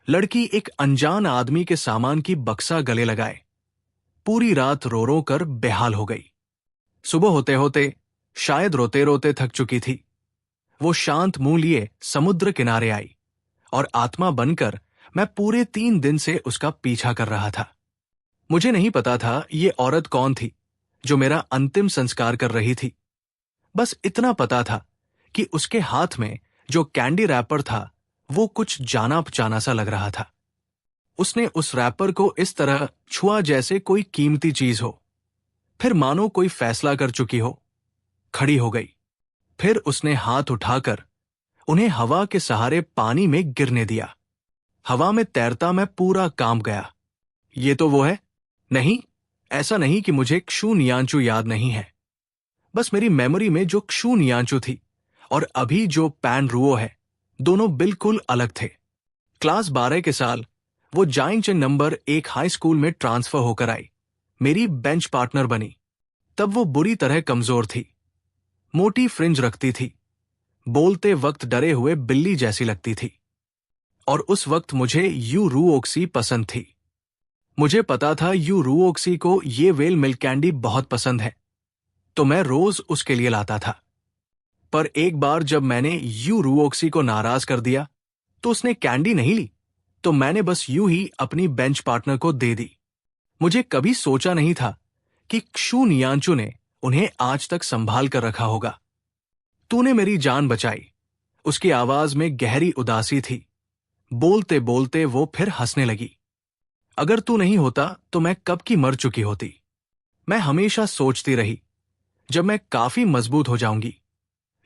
लड़की एक अनजान आदमी के सामान की बक्सा गले लगाए पूरी रात रो रो कर बेहाल हो गई। सुबह होते होते शायद रोते रोते थक चुकी थी। वो शांत मुंह लिए समुद्र किनारे आई और आत्मा बनकर मैं पूरे 3 दिन से उसका पीछा कर रहा था। मुझे नहीं पता था ये औरत कौन थी जो मेरा अंतिम संस्कार कर रही थी। बस इतना पता था कि उसके हाथ में जो कैंडी रैपर था वो कुछ जाना पहचाना सा लग रहा था। उसने उस रैपर को इस तरह छुआ जैसे कोई कीमती चीज हो। फिर मानो कोई फैसला कर चुकी हो, खड़ी हो गई। फिर उसने हाथ उठाकर उन्हें हवा के सहारे पानी में गिरने दिया। हवा में तैरता मैं पूरा कांप गया। ये तो वो है? नहीं, ऐसा नहीं कि मुझे क्षु नियांचू याद नहीं है। बस मेरी मेमोरी में जो क्षु नियांचू थी और अभी जो पैन रुओ है, दोनों बिल्कुल अलग थे। क्लास 12 के साल वो जाइंगचेन नंबर 1 हाई स्कूल में ट्रांसफर होकर आई, मेरी बेंच पार्टनर बनी। तब वो बुरी तरह कमजोर थी, मोटी फ्रिंज रखती थी, बोलते वक्त डरे हुए बिल्ली जैसी लगती थी। और उस वक्त मुझे यू रूओक्सी पसंद थी। मुझे पता था यू रूओक्सी को ये वेल मिल्क कैंडी बहुत पसंद है, तो मैं रोज उसके लिए लाता था। पर एक बार जब मैंने यू रूओक्सी को नाराज कर दिया तो उसने कैंडी नहीं ली, तो मैंने बस यूं ही अपनी बेंच पार्टनर को दे दी। मुझे कभी सोचा नहीं था कि क्षु नियांचू ने उन्हें आज तक संभाल कर रखा होगा। तूने मेरी जान बचाई। उसकी आवाज में गहरी उदासी थी। बोलते बोलते वो फिर हंसने लगी। अगर तू नहीं होता तो मैं कब की मर चुकी होती। मैं हमेशा सोचती रही, जब मैं काफी मजबूत हो जाऊंगी,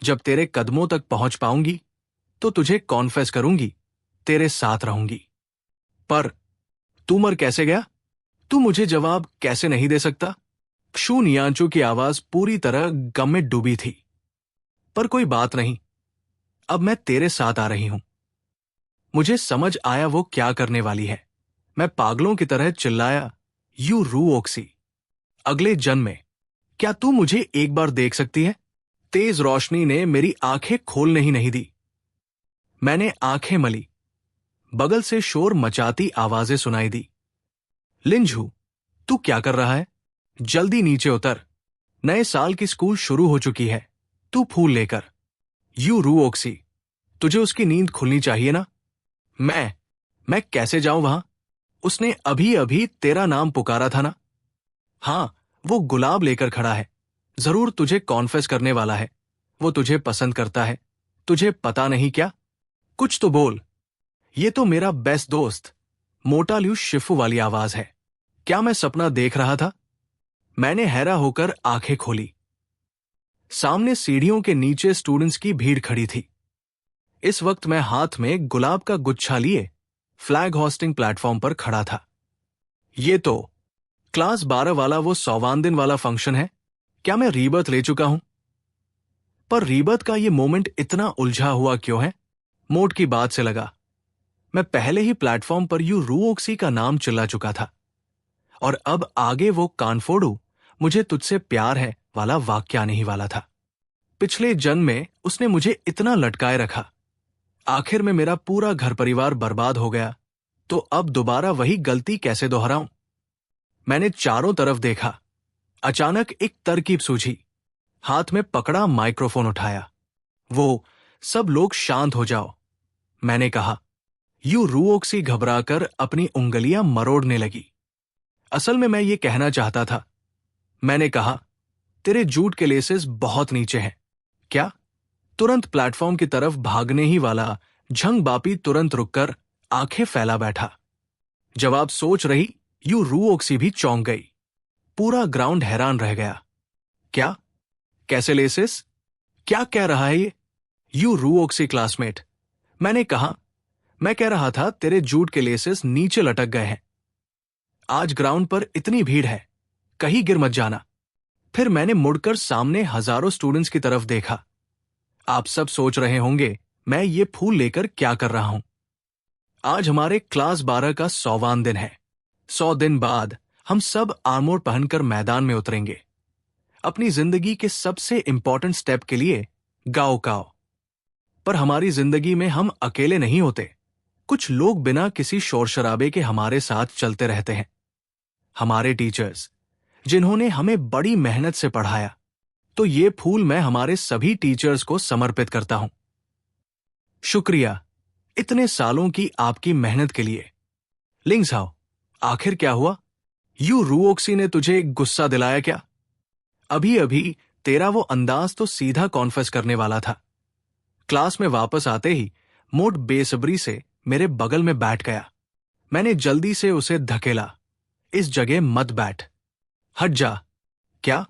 जब तेरे कदमों तक पहुंच पाऊंगी, तो तुझे कॉन्फेस करूंगी, तेरे साथ रहूंगी। पर तू मर कैसे गया? तू मुझे जवाब कैसे नहीं दे सकता? क्षु नियांचू की आवाज पूरी तरह गम में डूबी थी। पर कोई बात नहीं, अब मैं तेरे साथ आ रही हूं। मुझे समझ आया वो क्या करने वाली है। मैं पागलों की तरह चिल्लाया, यू रूओक्सी, अगले जन्म में क्या तू मुझे एक बार देख सकती है? तेज रोशनी ने मेरी आंखें खोलने ही नहीं दी। मैंने आंखें मली। बगल से शोर मचाती आवाजें सुनाई दी। लिंझू, तू क्या कर रहा है? जल्दी नीचे उतर। नए साल की स्कूल शुरू हो चुकी है। तू फूल लेकर। यू रूओक्सी, तुझे उसकी नींद खुलनी चाहिए ना? मैं कैसे जाऊं वहां? उसने अभी अभी तेरा नाम पुकारा था ना? हां, वो गुलाब लेकर खड़ा है। जरूर तुझे कॉन्फेस करने वाला है। वो तुझे पसंद करता है। तुझे पता नहीं क्या? कुछ तो बोल। ये तो मेरा बेस्ट दोस्त मोटा ल्यू शिफू वाली आवाज है। क्या मैं सपना देख रहा था? मैंने हैरा होकर आंखें खोली। सामने सीढ़ियों के नीचे स्टूडेंट्स की भीड़ खड़ी थी। इस वक्त मैं हाथ में गुलाब का गुच्छा लिए फ्लैग होस्टिंग प्लेटफॉर्म पर खड़ा था। ये तो क्लास 12 वाला वो 100वां दिन वाला फंक्शन है। क्या मैं रीबर्थ ले चुका हूं? पर रीबर्थ का ये मोमेंट इतना उलझा हुआ क्यों है? मोट की बात से लगा। मैं पहले ही प्लेटफॉर्म पर यू रूओक्सी का नाम चिल्ला चुका था और अब आगे वो कानफोड़ू मुझे तुझसे प्यार है वाला वाक्य आने ही वाला था। पिछले जन्म में उसने मुझे इतना लटकाए रखा। आखिर में मेरा पूरा घर परिवार बर्बाद हो गया, तो अब दोबारा वही गलती कैसे दोहराऊं? मैंने चारों तरफ देखा। अचानक एक तरकीब सूझी। हाथ में पकड़ा माइक्रोफोन उठाया। वो, सब लोग शांत हो जाओ, मैंने कहा। यू रूओक्सी घबराकर अपनी उंगलियां मरोड़ने लगी। असल में मैं ये कहना चाहता था। मैंने कहा, तेरे जूट के लेसेस बहुत नीचे हैं। क्या? तुरंत प्लेटफॉर्म की तरफ भागने ही वाला झंग बापी तुरंत रुककर आंखें फैला बैठा। जवाब सोच रही यू रूओक्सी भी चौंक गई। पूरा ग्राउंड हैरान रह गया। क्या? कैसे लेसेस? क्या कह रहा है ये? यू रूओक्सी क्लासमेट, मैंने कहा। मैं कह रहा था तेरे जूट के लेसेस नीचे लटक गए हैं। आज ग्राउंड पर इतनी भीड़ है, कहीं गिर मत जाना। फिर मैंने मुड़कर सामने हजारों स्टूडेंट्स की तरफ देखा। आप सब सोच रहे होंगे मैं ये फूल लेकर क्या कर रहा हूं। आज हमारे क्लास 12 का 100वां दिन है। 100 दिन बाद हम सब आर्मोर पहनकर मैदान में उतरेंगे, अपनी जिंदगी के सबसे इंपॉर्टेंट स्टेप के लिए गाओ गाओ। पर हमारी जिंदगी में हम अकेले नहीं होते। कुछ लोग बिना किसी शोर शराबे के हमारे साथ चलते रहते हैं। हमारे टीचर्स, जिन्होंने हमें बड़ी मेहनत से पढ़ाया। तो ये फूल मैं हमारे सभी टीचर्स को समर्पित करता हूं। शुक्रिया इतने सालों की आपकी मेहनत के लिए। लिंग्ज़हाओ, आखिर क्या हुआ? यू रुओक्सी ने तुझे गुस्सा दिलाया क्या? अभी अभी तेरा वो अंदाज तो सीधा कॉन्फेस करने वाला था। क्लास में वापस आते ही मोट बेसब्री से मेरे बगल में बैठ गया। मैंने जल्दी से उसे धकेला। इस जगह मत बैठ, हट जा। क्या?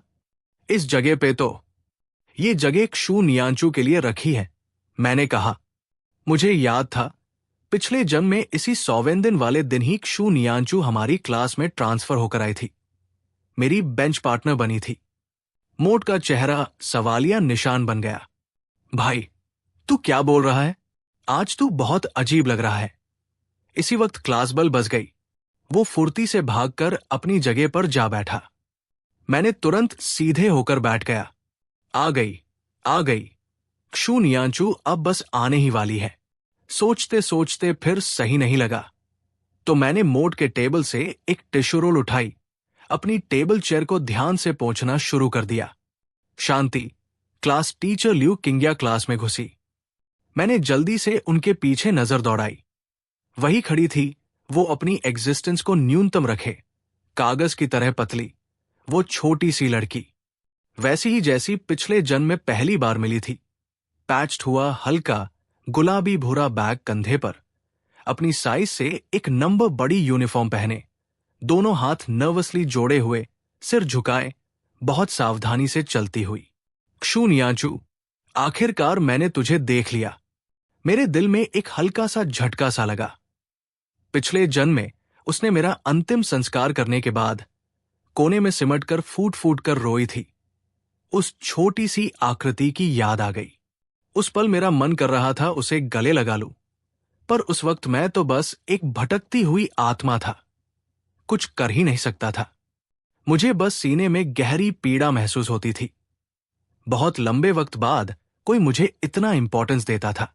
इस जगह पे तो ये जगह क्षु नियांचू के लिए रखी है, मैंने कहा। मुझे याद था, पिछले जन्म में इसी 100वें दिन वाले दिन ही क्षु नियांचू हमारी क्लास में ट्रांसफर होकर आई थी। मेरी बेंच पार्टनर बनी थी। मोट का चेहरा सवालिया निशान बन गया। भाई, तू क्या बोल रहा है? आज तू बहुत अजीब लग रहा है। इसी वक्त क्लास बेल बज गई। वो फुर्ती से भागकर अपनी जगह पर जा बैठा। मैंने तुरंत सीधे होकर बैठ गया। आ गई, आ गई। क्षु नियांचू अब बस आने ही वाली है। सोचते सोचते फिर सही नहीं लगा, तो मैंने मोट के टेबल से एक टिश्यू रोल उठाई, अपनी टेबल चेयर को ध्यान से पोंछना शुरू कर दिया। शांति, क्लास टीचर ल्यू किंग्या क्लास में घुसी। मैंने जल्दी से उनके पीछे नजर दौड़ाई। वही खड़ी थी, वो अपनी एग्जिस्टेंस को न्यूनतम रखे, कागज की तरह पतली, वो छोटी सी लड़की, वैसी ही जैसी पिछले जन्म में पहली बार मिली थी। पैच्ड हुआ हल्का गुलाबी भूरा बैग कंधे पर, अपनी साइज से एक नंबर बड़ी यूनिफॉर्म पहने, दोनों हाथ नर्वसली जोड़े हुए, सिर झुकाए, बहुत सावधानी से चलती हुई। क्षु नियांचू, आखिरकार मैंने तुझे देख लिया। मेरे दिल में एक हल्का सा झटका सा लगा। पिछले जन्म में उसने मेरा अंतिम संस्कार करने के बाद कोने में सिमटकर फूट फूट कर रोई थी। उस छोटी सी आकृति की याद आ गई। उस पल मेरा मन कर रहा था उसे गले लगा लूं, पर उस वक्त मैं तो बस एक भटकती हुई आत्मा था, कुछ कर ही नहीं सकता था। मुझे बस सीने में गहरी पीड़ा महसूस होती थी। बहुत लंबे वक्त बाद कोई मुझे इतना इंपॉर्टेंस देता था।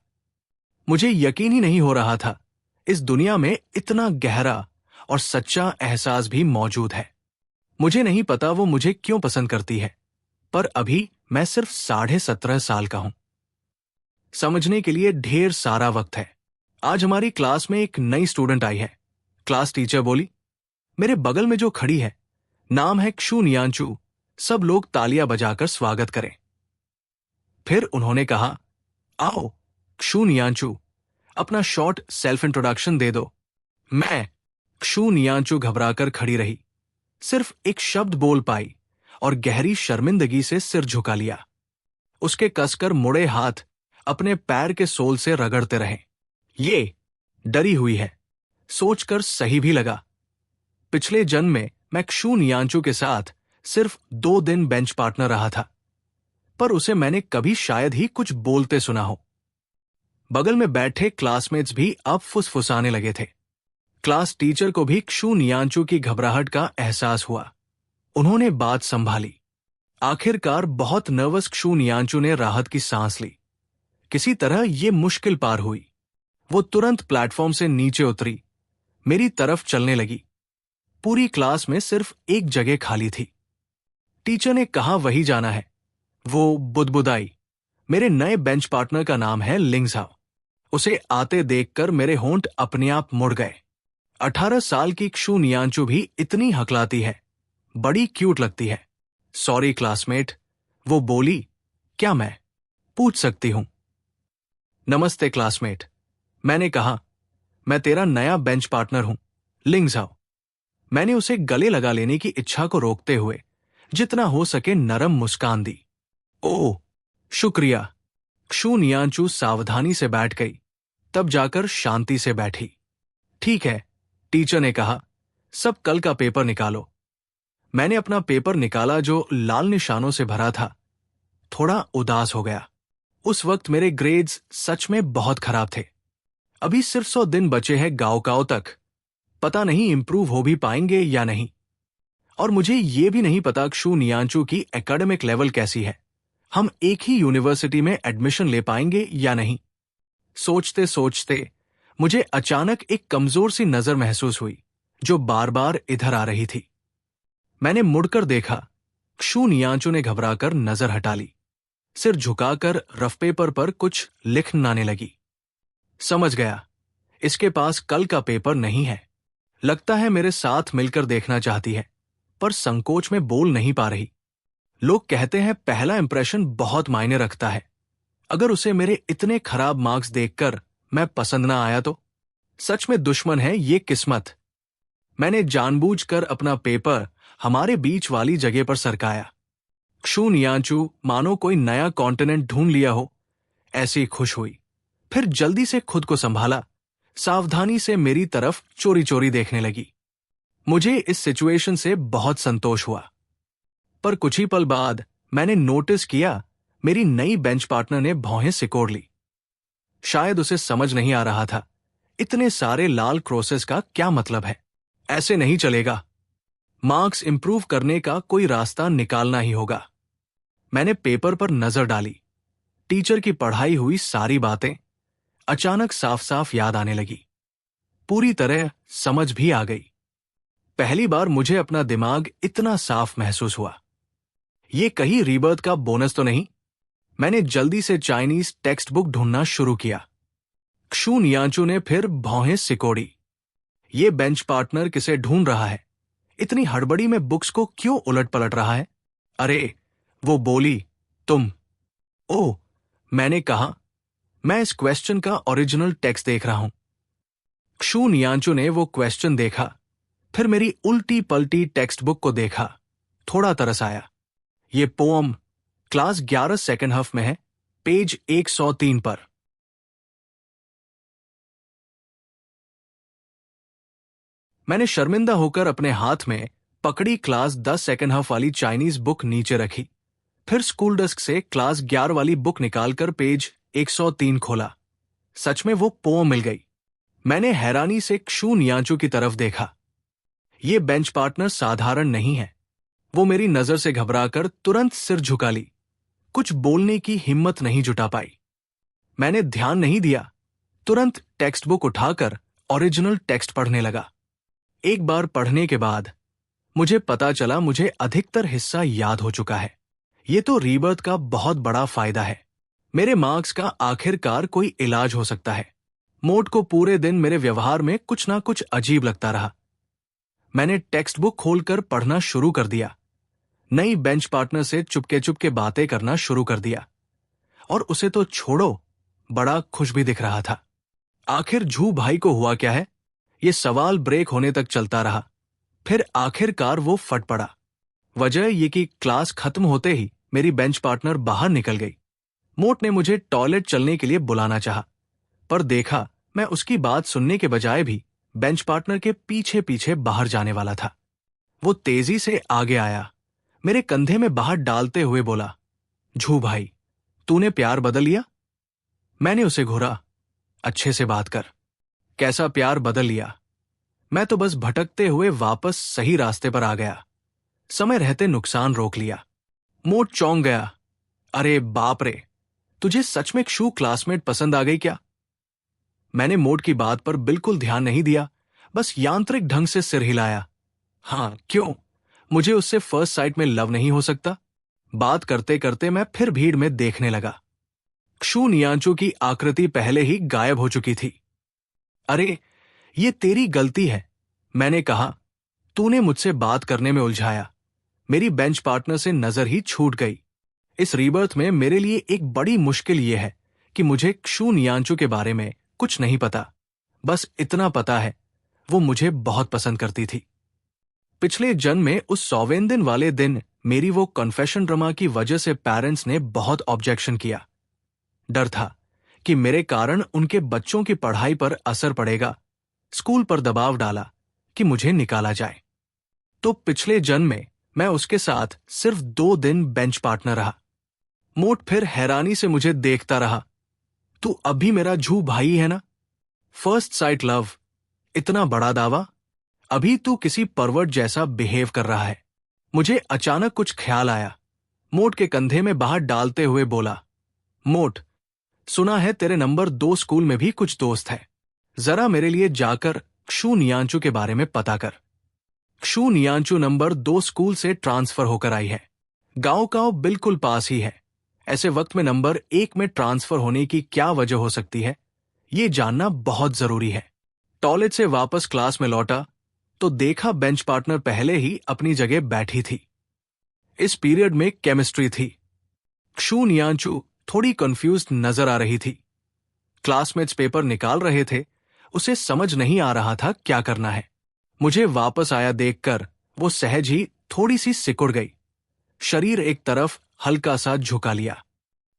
मुझे यकीन ही नहीं हो रहा था, इस दुनिया में इतना गहरा और सच्चा एहसास भी मौजूद है। मुझे नहीं पता वो मुझे क्यों पसंद करती है, पर अभी मैं सिर्फ 17.5 साल का हूं। समझने के लिए ढेर सारा वक्त है। आज हमारी क्लास में एक नई स्टूडेंट आई है। क्लास टीचर बोली। मेरे बगल में जो खड़ी है, नाम है क्षु नियांचू, सब लोग तालियां बजाकर स्वागत करें। फिर उन्होंने कहा, आओ क्षु नियांचू, अपना शॉर्ट सेल्फ इंट्रोडक्शन दे दो। मैं क्षु नियांचू घबराकर खड़ी रही, सिर्फ एक शब्द बोल पाई और गहरी शर्मिंदगी से सिर झुका लिया। उसके कसकर मुड़े हाथ अपने पैर के सोल से रगड़ते रहे। ये डरी हुई है, सोचकर सही भी लगा। पिछले जन्म में मैं क्षु नियांचू के साथ सिर्फ 2 दिन बेंच पार्टनर रहा था, पर उसे मैंने कभी शायद ही कुछ बोलते सुना हो। बगल में बैठे क्लासमेट्स भी अब फुसफुसाने लगे थे। क्लास टीचर को भी क्षु नियांचू की घबराहट का एहसास हुआ। उन्होंने बात संभाली। आखिरकार बहुत नर्वस क्षु नियांचू ने राहत की सांस ली। किसी तरह ये मुश्किल पार हुई। वो तुरंत प्लेटफॉर्म से नीचे उतरी, मेरी तरफ चलने लगी। पूरी क्लास में सिर्फ एक जगह खाली थी। टीचर ने कहा वही जाना है। वो बुदबुदाई। मेरे नए बेंच पार्टनर का नाम है लिंग्ज़हाओ। उसे आते देखकर मेरे होंठ अपने आप मुड़ गए। 18 साल की क्षु नियांचू भी इतनी हकलाती है, बड़ी क्यूट लगती है। सॉरी क्लासमेट, वो बोली। क्या मैं पूछ सकती हूं? नमस्ते क्लासमेट, मैंने कहा। मैं तेरा नया बेंच पार्टनर हूं, लिंग्ज़हाओ। मैंने उसे गले लगा लेने की इच्छा को रोकते हुए जितना हो सके नरम मुस्कान दी। ओह, शुक्रिया। क्षु नियांचू सावधानी से बैठ गई, तब जाकर शांति से बैठी। ठीक है, टीचर ने कहा, सब कल का पेपर निकालो। मैंने अपना पेपर निकाला जो लाल निशानों से भरा था। थोड़ा उदास हो गया। उस वक्त मेरे ग्रेड्स सच में बहुत खराब थे। अभी सिर्फ 100 दिन बचे हैं गाँव तक। पता नहीं इंप्रूव हो भी पाएंगे या नहीं। और मुझे ये भी नहीं पता क्षु नियांचू की एकेडमिक लेवल कैसी है। हम एक ही यूनिवर्सिटी में एडमिशन ले पाएंगे या नहीं। सोचते सोचते मुझे अचानक एक कमजोर सी नजर महसूस हुई जो बार बार इधर आ रही थी। मैंने मुड़कर देखा। क्षु नियांचू ने घबराकर नजर हटा ली, सिर झुकाकर रफ पेपर पर कुछ लिखनाने लगी। समझ गया, इसके पास कल का पेपर नहीं है। लगता है मेरे साथ मिलकर देखना चाहती है, पर संकोच में बोल नहीं पा रही। लोग कहते हैं पहला इंप्रेशन बहुत मायने रखता है। अगर उसे मेरे इतने खराब मार्क्स देखकर मैं पसंद ना आया तो? सच में दुश्मन है ये किस्मत। मैंने जानबूझकर अपना पेपर हमारे बीच वाली जगह पर सरकाया। क्षु नियांचू मानो कोई नया कॉन्टिनेंट ढूंढ लिया हो, ऐसी खुश हुई। फिर जल्दी से खुद को संभाला, सावधानी से मेरी तरफ चोरी चोरी देखने लगी। मुझे इस सिचुएशन से बहुत संतोष हुआ। पर कुछ ही पल बाद मैंने नोटिस किया मेरी नई बेंच पार्टनर ने भौहें सिकोड़ ली। शायद उसे समझ नहीं आ रहा था इतने सारे लाल क्रॉसेस का क्या मतलब है। ऐसे नहीं चलेगा, मार्क्स इंप्रूव करने का कोई रास्ता निकालना ही होगा। मैंने पेपर पर नजर डाली। टीचर की पढ़ाई हुई सारी बातें अचानक साफ साफ याद आने लगी। पूरी तरह समझ भी आ गई। पहली बार मुझे अपना दिमाग इतना साफ महसूस हुआ। ये कहीं रीबर्थ का बोनस तो नहीं? मैंने जल्दी से चाइनीज टेक्स्ट बुक ढूंढना शुरू किया। क्षु नियांचू ने फिर भौहें सिकोड़ी। ये बेंच पार्टनर किसे ढूंढ रहा है? इतनी हड़बड़ी में बुक्स को क्यों उलट पलट रहा है? अरे, वो बोली, तुम। ओह, मैंने कहा, मैं इस क्वेश्चन का ओरिजिनल टेक्स्ट देख रहा हूं। क्षु नियांचू ने वो क्वेश्चन देखा, फिर मेरी उल्टी पलटी टेक्स्ट बुक को देखा। थोड़ा तरस आया। ये पोअम क्लास 11 सेकेंड हाफ में है, पेज 103 पर। मैंने शर्मिंदा होकर अपने हाथ में पकड़ी क्लास 10 सेकेंड हाफ वाली चाइनीज बुक नीचे रखी। फिर स्कूल डेस्क से क्लास 11 वाली बुक निकालकर पेज 103 खोला। सच में वो पोम मिल गई। मैंने हैरानी से क्षु नियांचू की तरफ देखा। ये बेंच पार्टनर साधारण नहीं है। वो मेरी नजर से घबराकर तुरंत सिर झुका ली। कुछ बोलने की हिम्मत नहीं जुटा पाई। मैंने ध्यान नहीं दिया, तुरंत टेक्स्ट बुक उठाकर ओरिजिनल टेक्स्ट पढ़ने लगा। एक बार पढ़ने के बाद मुझे पता चला मुझे अधिकतर हिस्सा याद हो चुका है। ये तो रीबर्थ का बहुत बड़ा फायदा है। मेरे मार्क्स का आखिरकार कोई इलाज हो सकता है। मोट को पूरे दिन मेरे व्यवहार में कुछ ना कुछ अजीब लगता रहा। मैंने टेक्स्ट बुक खोलकर पढ़ना शुरू कर दिया। नई बेंच पार्टनर से चुपके चुपके बातें करना शुरू कर दिया। और उसे तो छोड़ो, बड़ा खुश भी दिख रहा था। आखिर झू भाई को हुआ क्या है? ये सवाल ब्रेक होने तक चलता रहा। फिर आखिरकार वो फट पड़ा। वजह ये कि क्लास खत्म होते ही मेरी बेंच पार्टनर बाहर निकल गई। मोट ने मुझे टॉयलेट चलने के लिए बुलाना चाहा, पर देखा मैं उसकी बात सुनने के बजाय भी बेंच पार्टनर के पीछे पीछे बाहर जाने वाला था। वो तेजी से आगे आया, मेरे कंधे में बाहर डालते हुए बोला, झू भाई, तूने प्यार बदल लिया? मैंने उसे घूरा, अच्छे से बात कर। कैसा प्यार बदल लिया? मैं तो बस भटकते हुए वापस सही रास्ते पर आ गया। समय रहते नुकसान रोक लिया। मोट चौंक गया, अरे बाप रे, तुझे सच में क्षु क्लासमेट पसंद आ गई क्या? मैंने मोट की बात पर बिल्कुल ध्यान नहीं दिया, बस यांत्रिक ढंग से सिर हिलाया। हाँ, क्यों? मुझे उससे फर्स्ट साइट में लव नहीं हो सकता? बात करते करते मैं फिर भीड़ में देखने लगा। क्षु नियांचू की आकृति पहले ही गायब हो चुकी थी। अरे, ये तेरी गलती है, मैंने कहा। तूने मुझसे बात करने में उलझाया। मेरी बेंच पार्टनर से नजर ही छूट गई। इस रीबर्थ में मेरे लिए एक बड़ी मुश्किल ये है कि मुझे क्षु नियांचू के बारे में कुछ नहीं पता। बस इतना पता है, वो मुझे बहुत पसंद करती थी। पिछले जन्म में उस 100वें दिन वाले दिन मेरी वो कन्फेशन ड्रामा की वजह से पेरेंट्स ने बहुत ऑब्जेक्शन किया। डर था कि मेरे कारण उनके बच्चों की पढ़ाई पर असर पड़ेगा। स्कूल पर दबाव डाला कि मुझे निकाला जाए। तो पिछले जन्म में मैं उसके साथ सिर्फ 2 दिन बेंच पार्टनर रहा। मोट फिर हैरानी से मुझे देखता रहा। तू अभी मेरा झू भाई है ना? फर्स्ट साइट लव, इतना बड़ा दावा? अभी तू किसी परवर्ट जैसा बिहेव कर रहा है। मुझे अचानक कुछ ख्याल आया। मोट के कंधे में बाहर डालते हुए बोला, मोट, सुना है तेरे नंबर 2 स्कूल में भी कुछ दोस्त है। जरा मेरे लिए जाकर क्षु नियांचू के बारे में पता कर। क्षु नियांचू नंबर 2 स्कूल से ट्रांसफर होकर आई है। गांव बिल्कुल पास ही है। ऐसे वक्त में नंबर 1 में ट्रांसफर होने की क्या वजह हो सकती है, ये जानना बहुत जरूरी है। टॉयलेट से वापस क्लास में लौटा तो देखा बेंच पार्टनर पहले ही अपनी जगह बैठी थी। इस पीरियड में केमिस्ट्री थी। क्षु नियांचू थोड़ी कंफ्यूज्ड नजर आ रही थी। क्लासमेट्स पेपर निकाल रहे थे, उसे समझ नहीं आ रहा था क्या करना है। मुझे वापस आया देखकर वो सहज ही थोड़ी सी सिकुड़ गई, शरीर एक तरफ हल्का सा झुका लिया।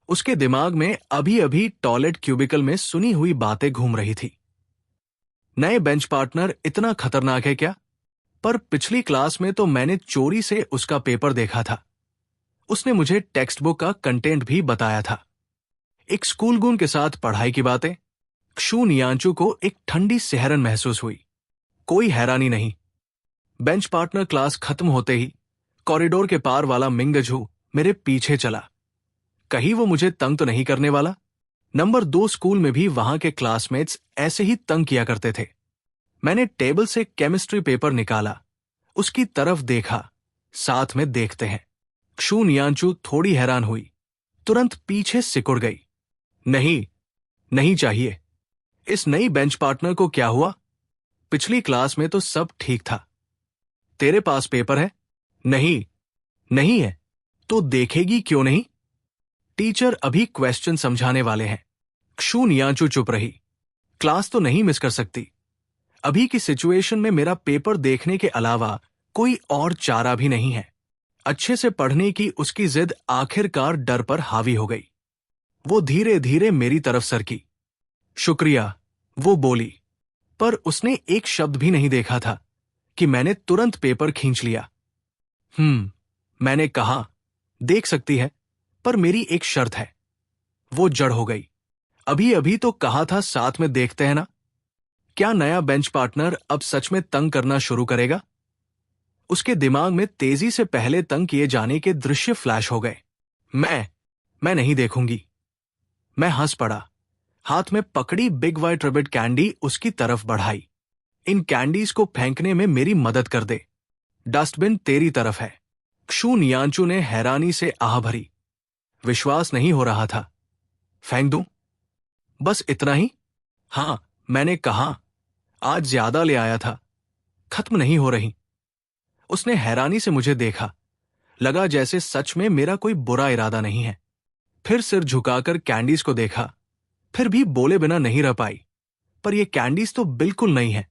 उसके दिमाग में अभी अभी टॉयलेट क्यूबिकल में सुनी हुई बातें घूम रही थी। नए बेंच पार्टनर इतना खतरनाक है क्या? पर पिछली क्लास में तो मैंने चोरी से उसका पेपर देखा था। उसने मुझे टेक्स्ट बुक का कंटेंट भी बताया था। एक स्कूल गुन के साथ पढ़ाई की बातें। क्षु नियांचू को एक ठंडी सिहरन महसूस हुई। कोई हैरानी नहीं। बेंच पार्टनर क्लास खत्म होते ही कॉरिडोर के पार वाला मिंगजू मेरे पीछे चला। कहीं वो मुझे तंग तो नहीं करने वाला? नंबर 2 स्कूल में भी वहां के क्लासमेट्स ऐसे ही तंग किया करते थे। मैंने टेबल से केमिस्ट्री पेपर निकाला, उसकी तरफ देखा, साथ में देखते हैं। क्षु नियांचू थोड़ी हैरान हुई, तुरंत पीछे सिकुड़ गई। नहीं, नहीं चाहिए। इस नई बेंच पार्टनर को क्या हुआ? पिछली क्लास में तो सब ठीक था। तेरे पास पेपर है? नहीं, नहीं है। तो देखेगी क्यों नहीं? टीचर अभी क्वेश्चन समझाने वाले हैं। क्षु नियांचू चुप रही। क्लास तो नहीं मिस कर सकती। अभी की सिचुएशन में मेरा पेपर देखने के अलावा कोई और चारा भी नहीं है। अच्छे से पढ़ने की उसकी जिद आखिरकार डर पर हावी हो गई। वो धीरे धीरे मेरी तरफ सरकी। शुक्रिया, वो बोली, पर उसने एक शब्द भी नहीं देखा था कि मैंने तुरंत पेपर खींच लिया। मैंने कहा, देख सकती है, पर मेरी एक शर्त है। वो जड़ हो गई। अभी अभी तो कहा था साथ में देखते हैं ना। क्या नया बेंच पार्टनर अब सच में तंग करना शुरू करेगा? उसके दिमाग में तेजी से पहले तंग किए जाने के दृश्य फ्लैश हो गए। मैं नहीं देखूंगी। मैं हंस पड़ा। हाथ में पकड़ी बिग वाइट रिबिट कैंडी उसकी तरफ बढ़ाई। इन कैंडीज को फेंकने में मेरी मदद कर दे। डस्टबिन तेरी तरफ है। क्षु नियांचू ने हैरानी से आह भरी। विश्वास नहीं हो रहा था। फेंक दूं? बस इतना ही? हां, मैंने कहा, आज ज्यादा ले आया था। खत्म नहीं हो रही। उसने हैरानी से मुझे देखा। लगा जैसे सच में मेरा कोई बुरा इरादा नहीं है। फिर सिर झुकाकर कैंडीज को देखा। फिर भी बोले बिना नहीं रह पाई। पर ये कैंडीज तो बिल्कुल नहीं है,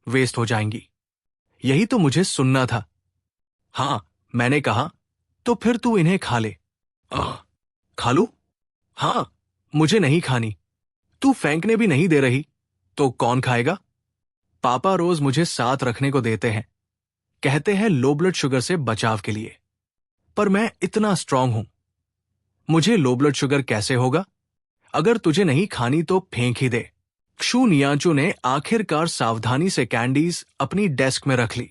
वेस्ट हो जाएंगी। यही तो मुझे सुनना था। हां, मैंने कहा, तो फिर तू इन्हें खा ले। खा लूं? हां, मुझे नहीं खानी। तू फेंकने भी नहीं दे रही, तो कौन खाएगा? पापा रोज मुझे साथ रखने को देते हैं। कहते हैं लो ब्लड शुगर से बचाव के लिए। पर मैं इतना स्ट्रांग हूं। मुझे लो ब्लड शुगर कैसे होगा? अगर तुझे नहीं खानी तो फेंक ही दे। क्षु नियांचू ने आखिरकार सावधानी से कैंडीज अपनी डेस्क में रख ली।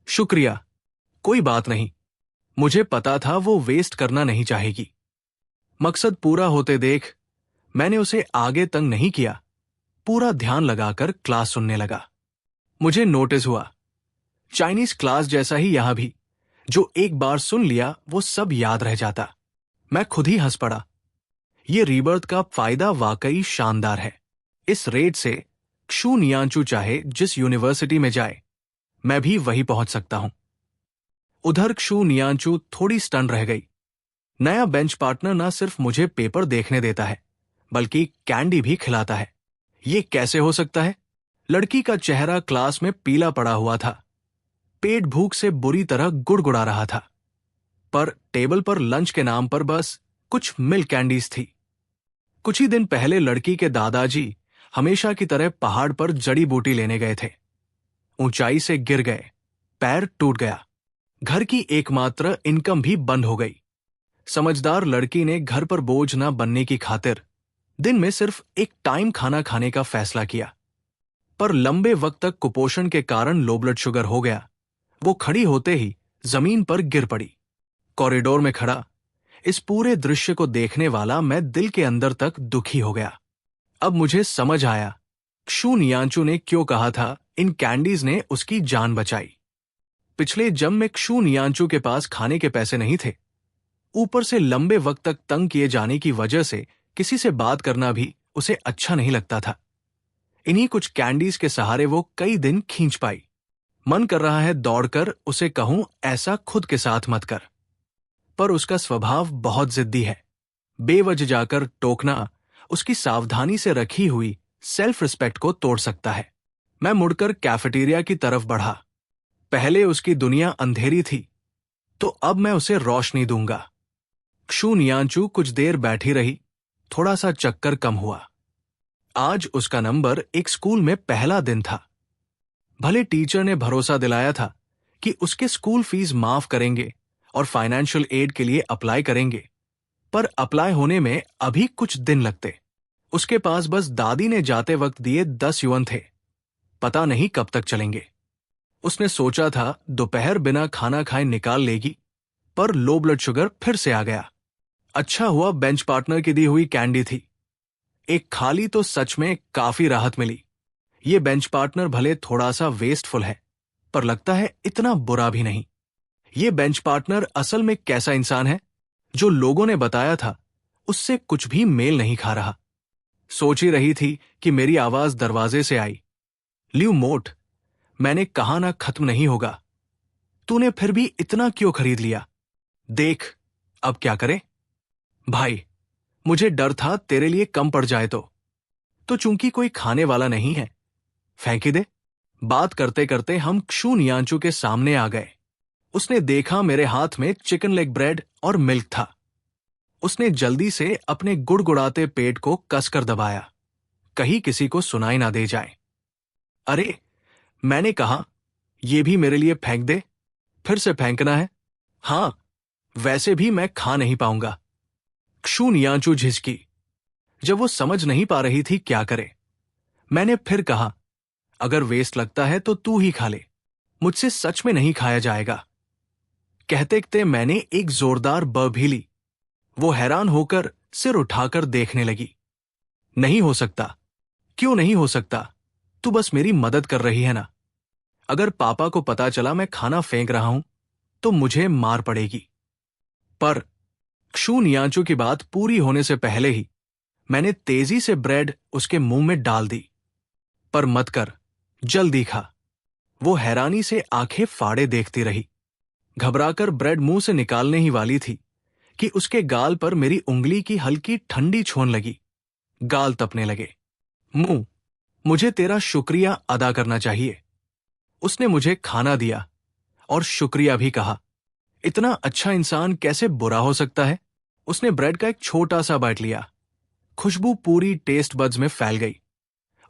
शुक्रिया, कोई बात नहीं। मुझे पता था वो वेस्ट करना नहीं चाहेगी। मकसद पूरा होते देख मैंने उसे आगे तंग नहीं किया। पूरा ध्यान लगाकर क्लास सुनने लगा। मुझे नोटिस हुआ, चाइनीज क्लास जैसा ही यहां भी, जो एक बार सुन लिया वो सब याद रह जाता। मैं खुद ही हंस पड़ा। ये रीबर्थ का फायदा वाकई शानदार है। इस रेट से क्षु नियांचू चाहे जिस यूनिवर्सिटी में जाए, मैं भी वहीं पहुंच सकता हूं। उधर क्षु नियांचू थोड़ी स्टन रह गई। नया बेंच पार्टनर ना सिर्फ मुझे पेपर देखने देता है, बल्कि कैंडी भी खिलाता है। ये कैसे हो सकता है? लड़की का चेहरा क्लास में पीला पड़ा हुआ था। पेट भूख से बुरी तरह गुड़गुड़ा रहा था। पर टेबल पर लंच के नाम पर बस कुछ मिल्क कैंडीज थी। कुछ ही दिन पहले लड़की के दादाजी हमेशा की तरह पहाड़ पर जड़ी बूटी लेने गए थे। ऊंचाई से गिर गए, पैर टूट गया। घर की एकमात्र इनकम भी बंद हो गई। समझदार लड़की ने घर पर बोझ न बनने की खातिर दिन में सिर्फ एक टाइम खाना खाने का फैसला किया। पर लंबे वक्त तक कुपोषण के कारण लो ब्लड शुगर हो गया। वो खड़ी होते ही जमीन पर गिर पड़ी। कॉरिडोर में खड़ा इस पूरे दृश्य को देखने वाला मैं दिल के अंदर तक दुखी हो गया। अब मुझे समझ आया क्षु नियांचू ने क्यों कहा था इन कैंडीज ने उसकी जान बचाई। पिछले जम में क्षु नियांचू के पास खाने के पैसे नहीं थे, ऊपर से लंबे वक्त तक तंग किए जाने की वजह से किसी से बात करना भी उसे अच्छा नहीं लगता था। इन्हीं कुछ कैंडीज के सहारे वो कई दिन खींच पाई। मन कर रहा है दौड़कर उसे कहूं ऐसा खुद के साथ मत कर, पर उसका स्वभाव बहुत जिद्दी है। बेवजह जाकर टोकना उसकी सावधानी से रखी हुई सेल्फ रिस्पेक्ट को तोड़ सकता है। मैं मुड़कर कैफेटेरिया की तरफ बढ़ा। पहले उसकी दुनिया अंधेरी थी, तो अब मैं उसे रोशनी दूंगा। क्षु नियांचू कुछ देर बैठी रही, थोड़ा सा चक्कर कम हुआ। आज उसका नंबर एक स्कूल में पहला दिन था। भले टीचर ने भरोसा दिलाया था कि उसके स्कूल फीस माफ करेंगे और फाइनेंशियल एड के लिए अप्लाई करेंगे, पर अप्लाई होने में अभी कुछ दिन लगते। उसके पास बस दादी ने जाते वक्त दिए 10 युआन थे, पता नहीं कब तक चलेंगे। उसने सोचा था दोपहर बिना खाना खाए निकाल लेगी, पर लो ब्लड शुगर फिर से आ गया। अच्छा हुआ बेंच पार्टनर की दी हुई कैंडी थी। एक खाली तो सच में काफी राहत मिली। ये बेंच पार्टनर भले थोड़ा सा वेस्टफुल है, पर लगता है इतना बुरा भी नहीं। ये बेंच पार्टनर असल में कैसा इंसान है जो लोगों ने बताया था उससे कुछ भी मेल नहीं खा रहा। सोच ही रही थी कि मेरी आवाज दरवाजे से आई। ल्यू मोट, मैंने कहा ना खत्म नहीं होगा। तूने फिर भी इतना क्यों खरीद लिया? देख, अब क्या करें? भाई, मुझे डर था तेरे लिए कम पड़ जाए तो चूंकि कोई खाने वाला नहीं है, फेंक ही दे। बात करते करते हम क्षु नियांचू के सामने आ गए। उसने देखा मेरे हाथ में चिकन लेग ब्रेड और मिल्क था। उसने जल्दी से अपने गुड़गुड़ाते पेट को कसकर दबाया, कहीं किसी को सुनाई ना दे जाए। अरे, मैंने कहा, ये भी मेरे लिए फेंक दे। फिर से फेंकना है? हां, वैसे भी मैं खा नहीं पाऊंगा। क्षु नियांचू झिझकी। जब वो समझ नहीं पा रही थी क्या करे, मैंने फिर कहा, अगर वेस्ट लगता है तो तू ही खा ले, मुझसे सच में नहीं खाया जाएगा। कहते कहते मैंने एक जोरदार ब भी ली। वो हैरान होकर सिर उठाकर देखने लगी। नहीं हो सकता। क्यों नहीं हो सकता? तू बस मेरी मदद कर रही है ना। अगर पापा को पता चला मैं खाना फेंक रहा हूं तो मुझे मार पड़ेगी। पर क्षु नियांचू की बात पूरी होने से पहले ही मैंने तेजी से ब्रेड उसके मुंह में डाल दी। पर मत कर, जल्दी खा। वो हैरानी से आंखें फाड़े देखती रही। घबराकर ब्रेड मुंह से निकालने ही वाली थी कि उसके गाल पर मेरी उंगली की हल्की ठंडी छोन लगी। गाल तपने लगे। मुंह, मुझे तेरा शुक्रिया अदा करना चाहिए। उसने मुझे खाना दिया और शुक्रिया भी कहा। इतना अच्छा इंसान कैसे बुरा हो सकता है? उसने ब्रेड का एक छोटा सा बाइट लिया। खुशबू पूरी टेस्ट बड्स में फैल गई।